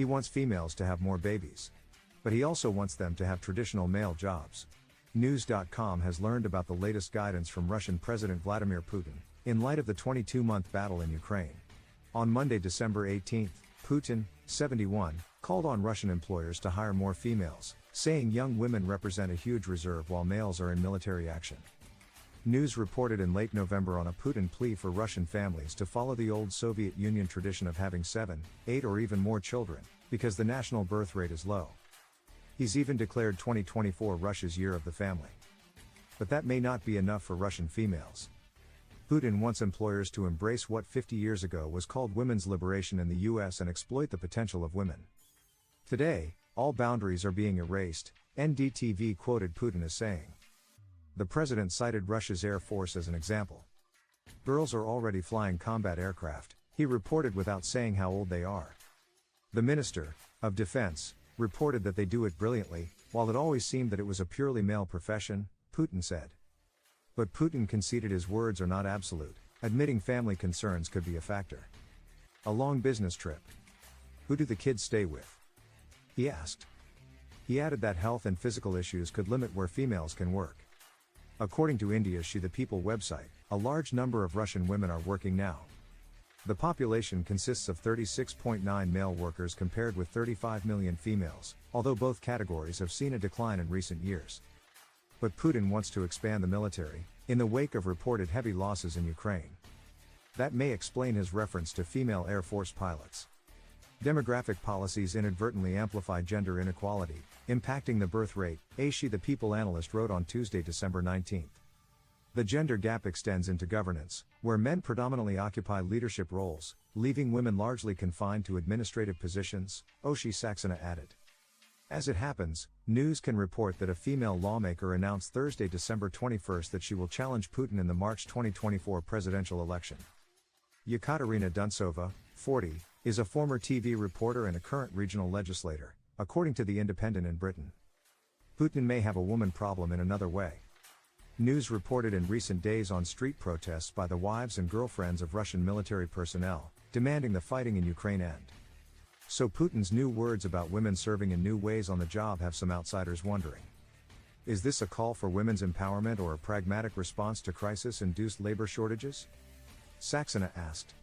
He wants females to have more babies. But he also wants them to have traditional male jobs. News.com has learned about the latest guidance from Russian President Vladimir Putin, in light of the 22-month battle in Ukraine. On Monday, December 18, Putin, 71, called on Russian employers to hire more females, saying young women represent a huge reserve while males are in military action. News reported in late November on a Putin plea for Russian families to follow the old Soviet Union tradition of having 7, 8 or even more children, because the national birth rate is low. He's even declared 2024 Russia's Year of the Family. But that may not be enough for Russian females. Putin wants employers to embrace what 50 years ago was called women's liberation in the US and exploit the potential of women. Today, all boundaries are being erased, NDTV quoted Putin as saying. The president cited Russia's Air Force as an example. Girls are already flying combat aircraft, he reported without saying how old they are. The Minister of Defense reported that they do it brilliantly, while it always seemed that it was a purely male profession, Putin said. But Putin conceded his words are not absolute, admitting family concerns could be a factor. A long business trip. Who do the kids stay with? He asked. He added that health and physical issues could limit where females can work. According to India's She the People website, a large number of Russian women are working now. The population consists of 36.9 male workers compared with 35 million females, although both categories have seen a decline in recent years. But Putin wants to expand the military, in the wake of reported heavy losses in Ukraine. That may explain his reference to female Air Force pilots. Demographic policies inadvertently amplify gender inequality, impacting the birth rate, a She the People analyst wrote on Tuesday, December 19. The gender gap extends into governance, where men predominantly occupy leadership roles, leaving women largely confined to administrative positions, Oshi Saxena added. As it happens, News can report that a female lawmaker announced Thursday, December 21 that she will challenge Putin in the March 2024 presidential election. Yekaterina Duntsova, 40, is a former TV reporter and a current regional legislator, according to The Independent in Britain. Putin may have a woman problem in another way. News reported in recent days on street protests by the wives and girlfriends of Russian military personnel, demanding the fighting in Ukraine end. So Putin's new words about women serving in new ways on the job have some outsiders wondering. Is this a call for women's empowerment or a pragmatic response to crisis-induced labor shortages? Saxena asked.